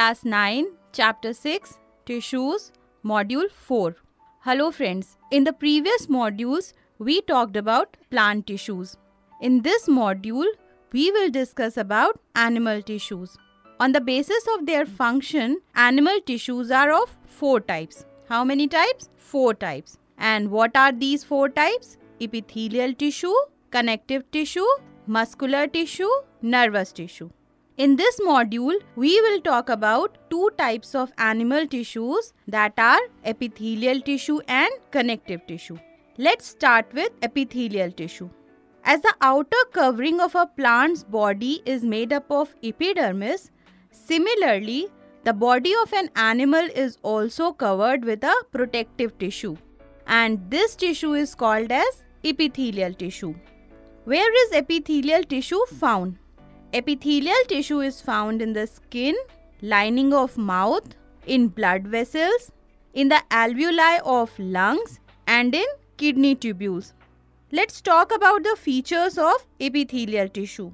Class 9, Chapter 6, Tissues, Module 4. Hello friends, in the previous modules, we talked about plant tissues. In this module, we will discuss about animal tissues. On the basis of their function, animal tissues are of 4 types. How many types? 4 types. And what are these 4 types? Epithelial tissue, connective tissue, muscular tissue, nervous tissue. In this module, we will talk about 2 types of animal tissues, that are epithelial tissue and connective tissue. Let's start with epithelial tissue. As the outer covering of a plant's body is made up of epidermis, similarly, the body of an animal is also covered with a protective tissue, and this tissue is called as epithelial tissue. Where is epithelial tissue found? Epithelial tissue is found in the skin, lining of mouth, in blood vessels, in the alveoli of lungs, and in kidney tubules. Let's talk about the features of epithelial tissue.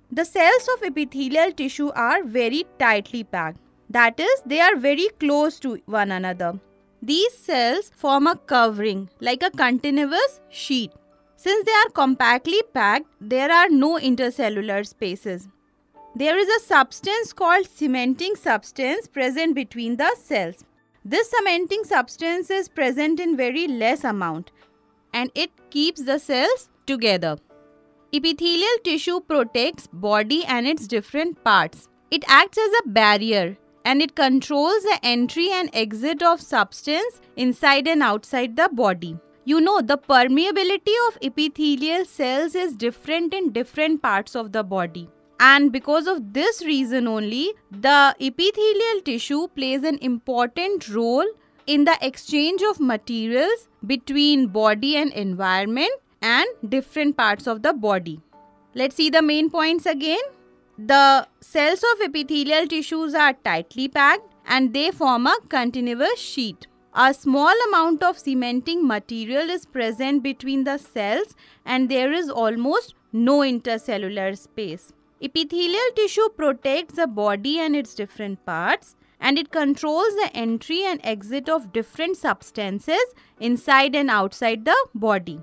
The cells of epithelial tissue are very tightly packed. That is, they are very close to one another. These cells form a covering like a continuous sheet. Since they are compactly packed, there are no intercellular spaces. There is a substance called cementing substance present between the cells. This cementing substance is present in very less amount, and it keeps the cells together. Epithelial tissue protects body and its different parts. It acts as a barrier, and it controls the entry and exit of substance inside and outside the body. You know, the permeability of epithelial cells is different in different parts of the body. And because of this reason only, the epithelial tissue plays an important role in the exchange of materials between body and environment and different parts of the body. Let's see the main points again. The cells of epithelial tissues are tightly packed and they form a continuous sheet. A small amount of cementing material is present between the cells and there is almost no intercellular space. Epithelial tissue protects the body and its different parts, and it controls the entry and exit of different substances inside and outside the body.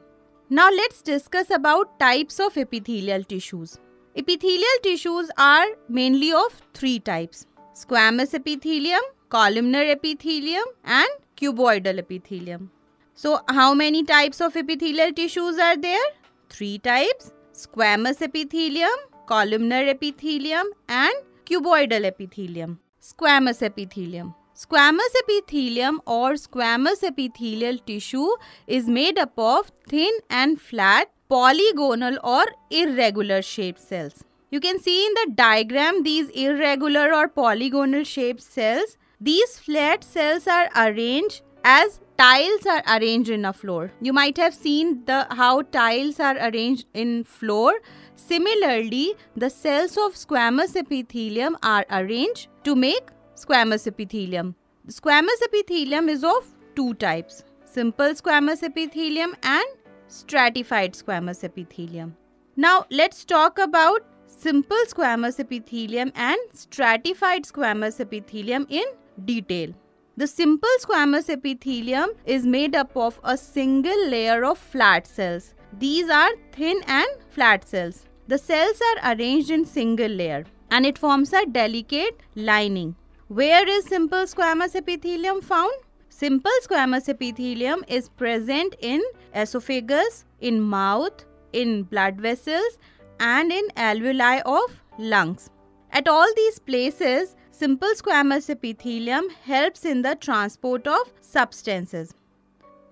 Now let's discuss about types of epithelial tissues. Epithelial tissues are mainly of 3 types: squamous epithelium, columnar epithelium, and cuboidal epithelium. So how many types of epithelial tissues are there? 3 types: squamous epithelium, columnar epithelium, and cuboidal epithelium. Squamous epithelium. Squamous epithelium or squamous epithelial tissue is made up of thin and flat, polygonal or irregular shaped cells. You can see in the diagram these irregular or polygonal shaped cells. These flat cells are arranged as tiles are arranged in a floor. You might have seen how tiles are arranged in floor. Similarly, the cells of squamous epithelium are arranged to make squamous epithelium. The squamous epithelium is of 2 types: simple squamous epithelium and stratified squamous epithelium. Now let's talk about simple squamous epithelium and stratified squamous epithelium in detail. The simple squamous epithelium is made up of a single layer of flat cells. These are thin and flat cells. The cells are arranged in single layer and it forms a delicate lining. Where is simple squamous epithelium found? Simple squamous epithelium is present in esophagus, in mouth, in blood vessels, and in alveoli of lungs. At all these places, simple squamous epithelium helps in the transport of substances.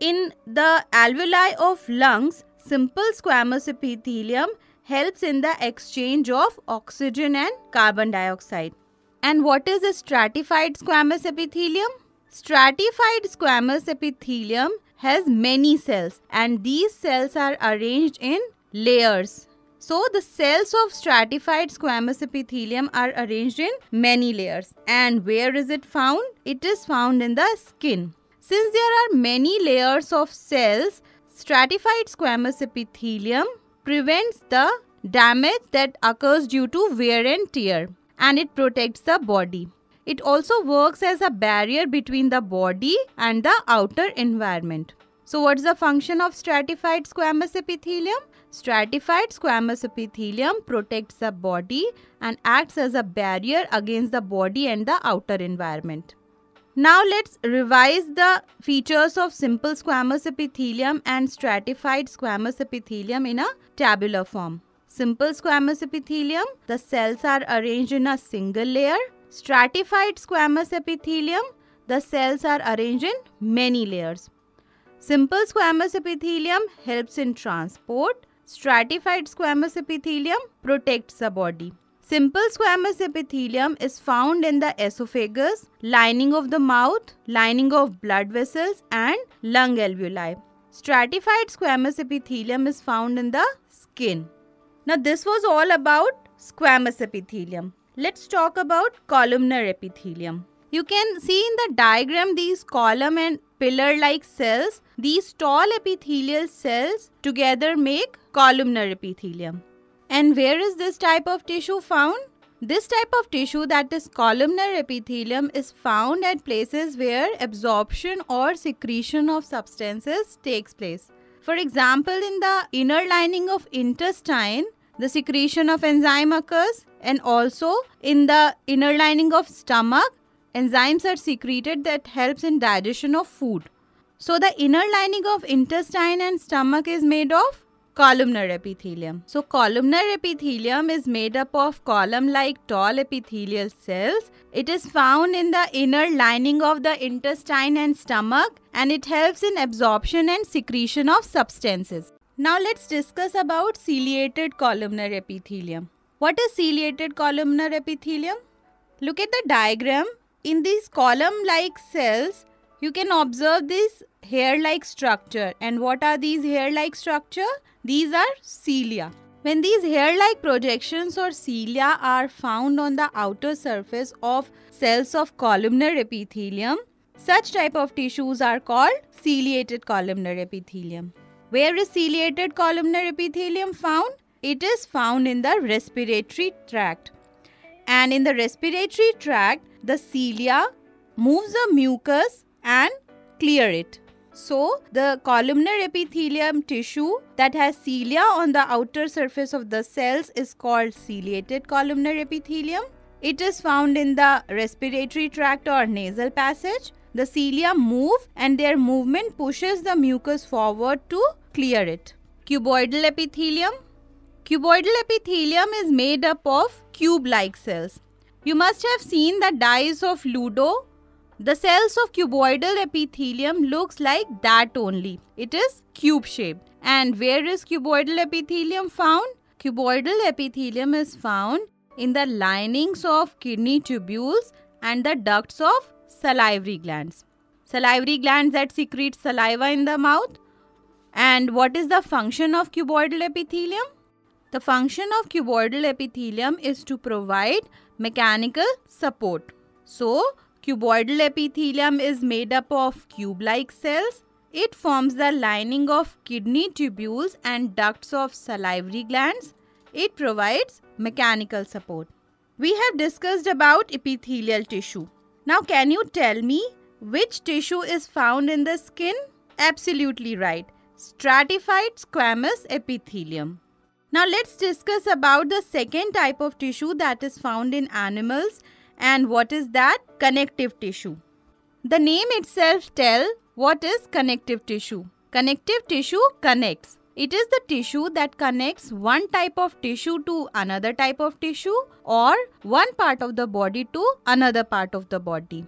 In the alveoli of lungs, simple squamous epithelium helps in the exchange of oxygen and carbon dioxide. And what is a stratified squamous epithelium? Stratified squamous epithelium has many cells and these cells are arranged in layers. So the cells of stratified squamous epithelium are arranged in many layers. And where is it found? It is found in the skin. Since there are many layers of cells, stratified squamous epithelium prevents the damage that occurs due to wear and tear, and it protects the body. It also works as a barrier between the body and the outer environment. So what's the function of stratified squamous epithelium? Stratified squamous epithelium protects the body and acts as a barrier against the body and the outer environment. Now let's revise the features of simple squamous epithelium and stratified squamous epithelium in a tabular form. Simple squamous epithelium, the cells are arranged in a single layer. Stratified squamous epithelium, the cells are arranged in many layers. Simple squamous epithelium helps in transport. Stratified squamous epithelium protects the body. Simple squamous epithelium is found in the esophagus, lining of the mouth, lining of blood vessels and lung alveoli. Stratified squamous epithelium is found in the skin. Now this was all about squamous epithelium. Let's talk about columnar epithelium. You can see in the diagram these column and pillar-like cells. These tall epithelial cells together make columnar epithelium. And where is this type of tissue found? This type of tissue, that is columnar epithelium, is found at places where absorption or secretion of substances takes place. For example, in the inner lining of intestine, the secretion of enzyme occurs, and also in the inner lining of stomach, enzymes are secreted that helps in digestion of food. So the inner lining of intestine and stomach is made of columnar epithelium. So columnar epithelium is made up of column-like tall epithelial cells. It is found in the inner lining of the intestine and stomach, and it helps in absorption and secretion of substances. Now let's discuss about ciliated columnar epithelium. What is ciliated columnar epithelium? Look at the diagram. In these column-like cells, you can observe this hair-like structure. And what are these hair-like structure? These are cilia. When these hair-like projections or cilia are found on the outer surface of cells of columnar epithelium, such type of tissues are called ciliated columnar epithelium. Where is ciliated columnar epithelium found? It is found in the respiratory tract. And in the respiratory tract, the cilia moves the mucus and clear it. So, the columnar epithelium tissue that has cilia on the outer surface of the cells is called ciliated columnar epithelium. It is found in the respiratory tract or nasal passage. The cilia move and their movement pushes the mucus forward to clear it. Cuboidal epithelium. Cuboidal epithelium is made up of cube-like cells. You must have seen the dice of Ludo. The cells of cuboidal epithelium looks like that only. It is cube-shaped. And where is cuboidal epithelium found? Cuboidal epithelium is found in the linings of kidney tubules and the ducts of salivary glands. Salivary glands that secrete saliva in the mouth. And what is the function of cuboidal epithelium? The function of cuboidal epithelium is to provide mechanical support. So, cuboidal epithelium is made up of cube-like cells. It forms the lining of kidney tubules and ducts of salivary glands. It provides mechanical support. We have discussed about epithelial tissue. Now, can you tell me which tissue is found in the skin? Absolutely right. Stratified squamous epithelium. Now let's discuss about the second type of tissue that is found in animals. And what is that? Connective tissue. The name itself tells what is connective tissue. Connective tissue connects. It is the tissue that connects one type of tissue to another type of tissue or one part of the body to another part of the body.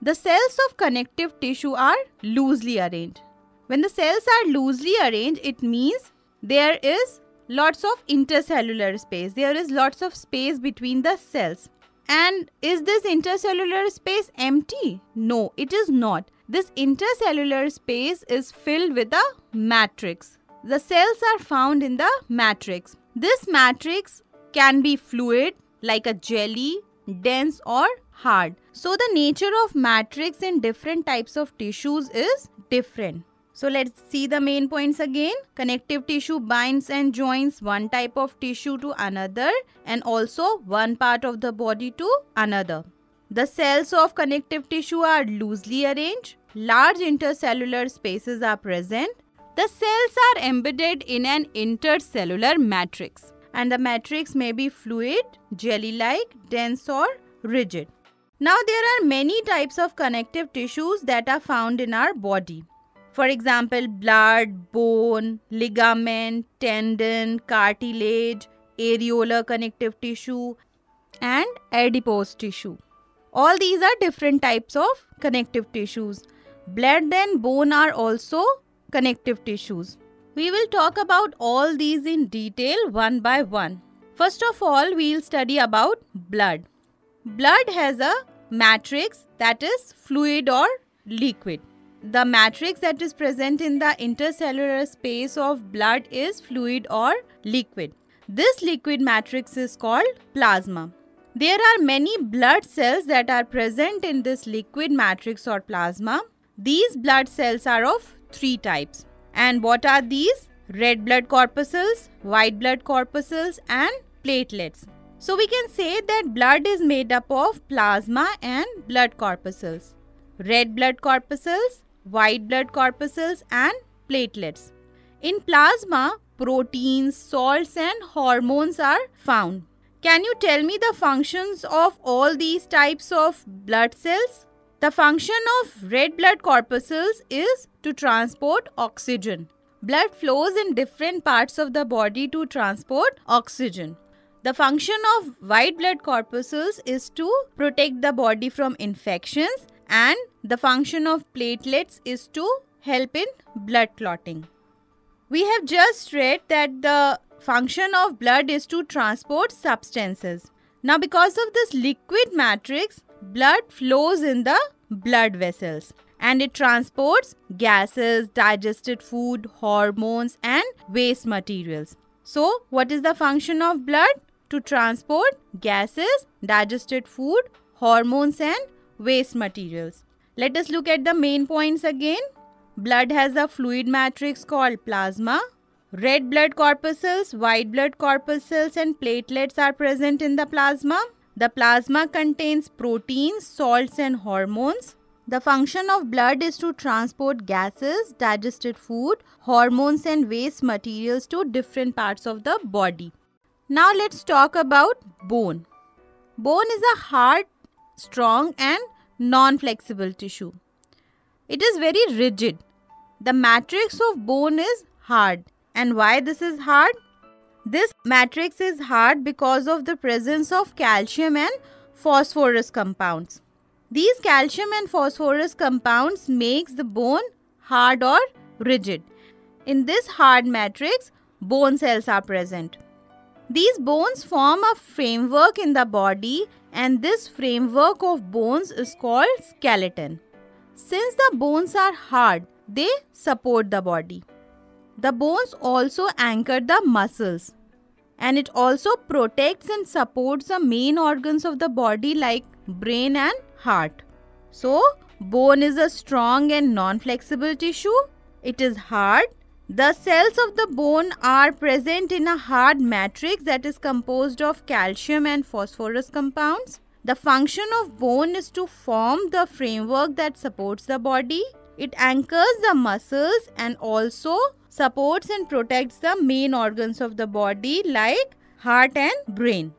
The cells of connective tissue are loosely arranged. When the cells are loosely arranged, it means there is lots of intercellular space. There is lots of space between the cells. And is this intercellular space empty? No, it is not. This intercellular space is filled with a matrix. The cells are found in the matrix. This matrix can be fluid like a jelly, dense or hard. So the nature of matrix in different types of tissues is different. So let's see the main points again. Connective tissue binds and joins one type of tissue to another and also one part of the body to another. The cells of connective tissue are loosely arranged. Large intercellular spaces are present. The cells are embedded in an intercellular matrix, and the matrix may be fluid, jelly-like, dense or rigid. Now there are many types of connective tissues that are found in our body. For example, blood, bone, ligament, tendon, cartilage, areolar connective tissue and adipose tissue. All these are different types of connective tissues. Blood and bone are also connective tissues. We will talk about all these in detail one by one. First of all, we will study about blood. Blood has a matrix that is fluid or liquid. The matrix that is present in the intercellular space of blood is fluid or liquid. This liquid matrix is called plasma. There are many blood cells that are present in this liquid matrix or plasma. These blood cells are of three types. And what are these? Red blood corpuscles, white blood corpuscles and platelets. So we can say that blood is made up of plasma and blood corpuscles. Red blood corpuscles, white blood corpuscles and platelets. In plasma, proteins, salts and hormones are found. Can you tell me the functions of all these types of blood cells? The function of red blood corpuscles is to transport oxygen. Blood flows in different parts of the body to transport oxygen. The function of white blood corpuscles is to protect the body from infections, and the function of platelets is to help in blood clotting. We have just read that the function of blood is to transport substances. Now, because of this liquid matrix, blood flows in the blood vessels and it transports gases, digested food, hormones and waste materials. So, what is the function of blood? To transport gases, digested food, hormones and waste materials. Let us look at the main points again. Blood has a fluid matrix called plasma. Red blood corpuscles, white blood corpuscles and platelets are present in the plasma. The plasma contains proteins, salts and hormones. The function of blood is to transport gases, digested food, hormones and waste materials to different parts of the body. Now let's talk about bone. Bone is a hard, strong and non-flexible tissue. It is very rigid. The matrix of bone is hard. And why this is hard? This matrix is hard because of the presence of calcium and phosphorus compounds. These calcium and phosphorus compounds makes the bone hard or rigid. In this hard matrix, bone cells are present. These bones form a framework in the body, and this framework of bones is called skeleton. Since the bones are hard, they support the body. The bones also anchor the muscles, and it also protects and supports the main organs of the body like brain and heart. So, bone is a strong and non-flexible tissue. It is hard. The cells of the bone are present in a hard matrix that is composed of calcium and phosphorus compounds. The function of bone is to form the framework that supports the body. It anchors the muscles and also supports and protects the main organs of the body like heart and brain.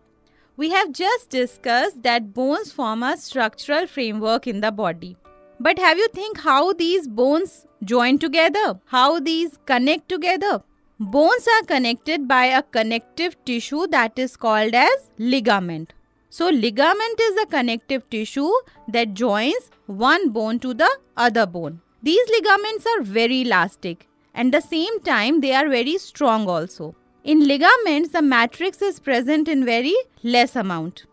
We have just discussed that bones form a structural framework in the body. But have you think how these bones join together? How these connect together? Bones are connected by a connective tissue that is called as ligament. So ligament is a connective tissue that joins one bone to the other bone. These ligaments are very elastic and at the same time they are very strong also. In ligaments, the matrix is present in very less amount.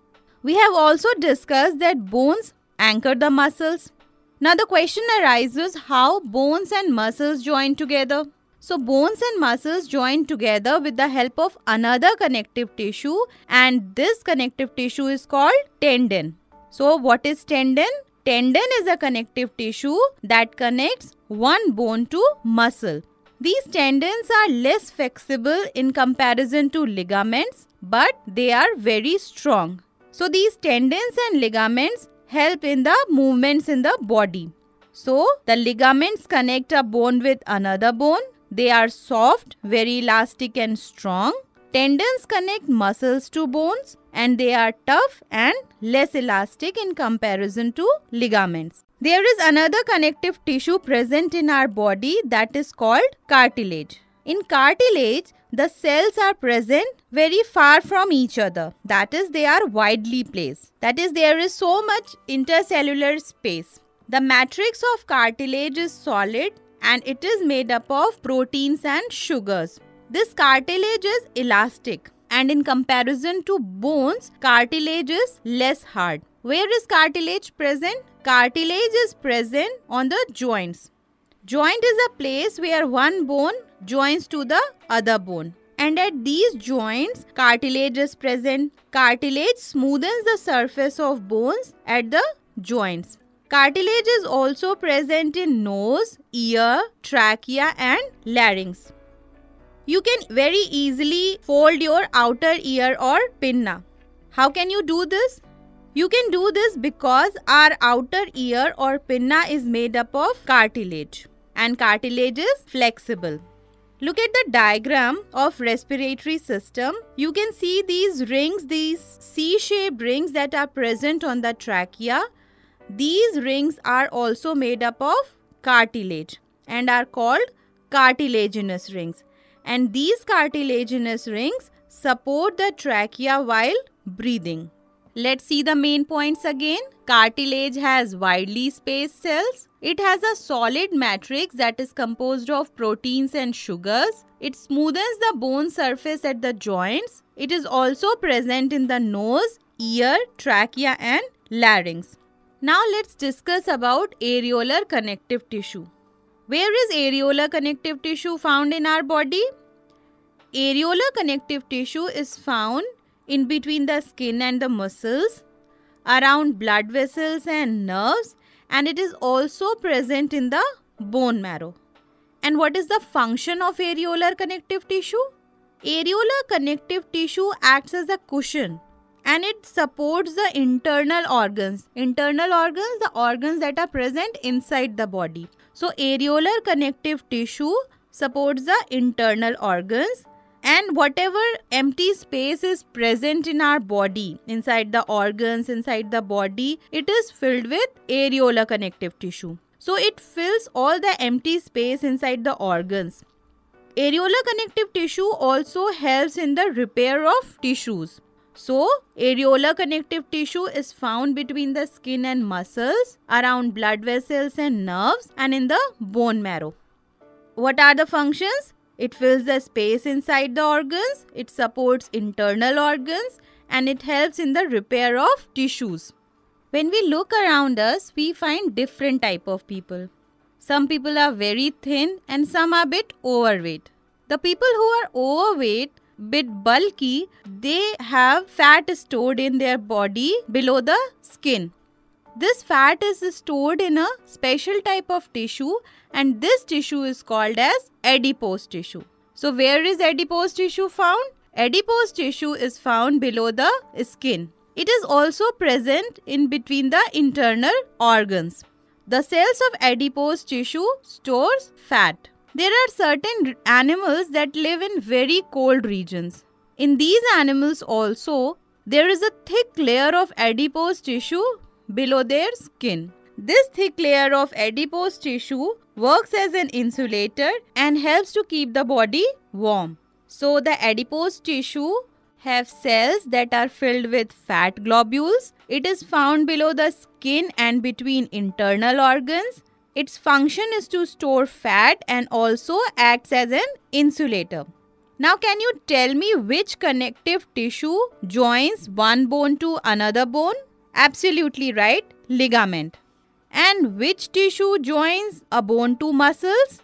We have also discussed that bones anchor the muscles. Now the question arises how bones and muscles join together. So bones and muscles join together with the help of another connective tissue, and this connective tissue is called tendon. So what is tendon? Tendon is a connective tissue that connects one bone to muscle. These tendons are less flexible in comparison to ligaments, but they are very strong. So these tendons and ligaments help in the movements in the body. So, the ligaments connect a bone with another bone. They are soft, very elastic and strong. Tendons connect muscles to bones and they are tough and less elastic in comparison to ligaments. There is another connective tissue present in our body that is called cartilage. In cartilage, the cells are present very far from each other. That is, they are widely placed. That is, there is so much intercellular space. The matrix of cartilage is solid and it is made up of proteins and sugars. This cartilage is elastic and in comparison to bones, cartilage is less hard. Where is cartilage present? Cartilage is present on the joints. Joint is a place where one bone joins to the other bone. And at these joints, cartilage is present. Cartilage smoothens the surface of bones at the joints. Cartilage is also present in nose, ear, trachea and larynx. You can very easily fold your outer ear or pinna. How can you do this? You can do this because our outer ear or pinna is made up of cartilage and cartilage is flexible. Look at the diagram of respiratory system. You can see these rings, these C-shaped rings that are present on the trachea. These rings are also made up of cartilage and are called cartilaginous rings. And these cartilaginous rings support the trachea while breathing. Let's see the main points again. Cartilage has widely spaced cells. It has a solid matrix that is composed of proteins and sugars. It smoothens the bone surface at the joints. It is also present in the nose, ear, trachea and larynx. Now let's discuss about areolar connective tissue. Where is areolar connective tissue found in our body? Areolar connective tissue is found in between the skin and the muscles, around blood vessels and nerves, and it is also present in the bone marrow. And what is the function of areolar connective tissue? Areolar connective tissue acts as a cushion and it supports the internal organs. Internal organs, the organs that are present inside the body. So, areolar connective tissue supports the internal organs. And whatever empty space is present in our body, inside the organs, inside the body, it is filled with areolar connective tissue. So it fills all the empty space inside the organs. Areolar connective tissue also helps in the repair of tissues. So areolar connective tissue is found between the skin and muscles, around blood vessels and nerves, and in the bone marrow. What are the functions? It fills the space inside the organs, it supports internal organs, and it helps in the repair of tissues. When we look around us, we find different type of people. Some people are very thin and some are a bit overweight. The people who are overweight, bit bulky, they have fat stored in their body below the skin. This fat is stored in a special type of tissue and this tissue is called as adipose tissue. So where is adipose tissue found? Adipose tissue is found below the skin. It is also present in between the internal organs. The cells of adipose tissue stores fat. There are certain animals that live in very cold regions. In these animals also, there is a thick layer of adipose tissue below their skin. This thick layer of adipose tissue works as an insulator and helps to keep the body warm. So the adipose tissue have cells that are filled with fat globules. It is found below the skin and between internal organs. Its function is to store fat and also acts as an insulator. Now can you tell me which connective tissue joins one bone to another bone? Absolutely right, ligament. And which tissue joins a bone to muscles?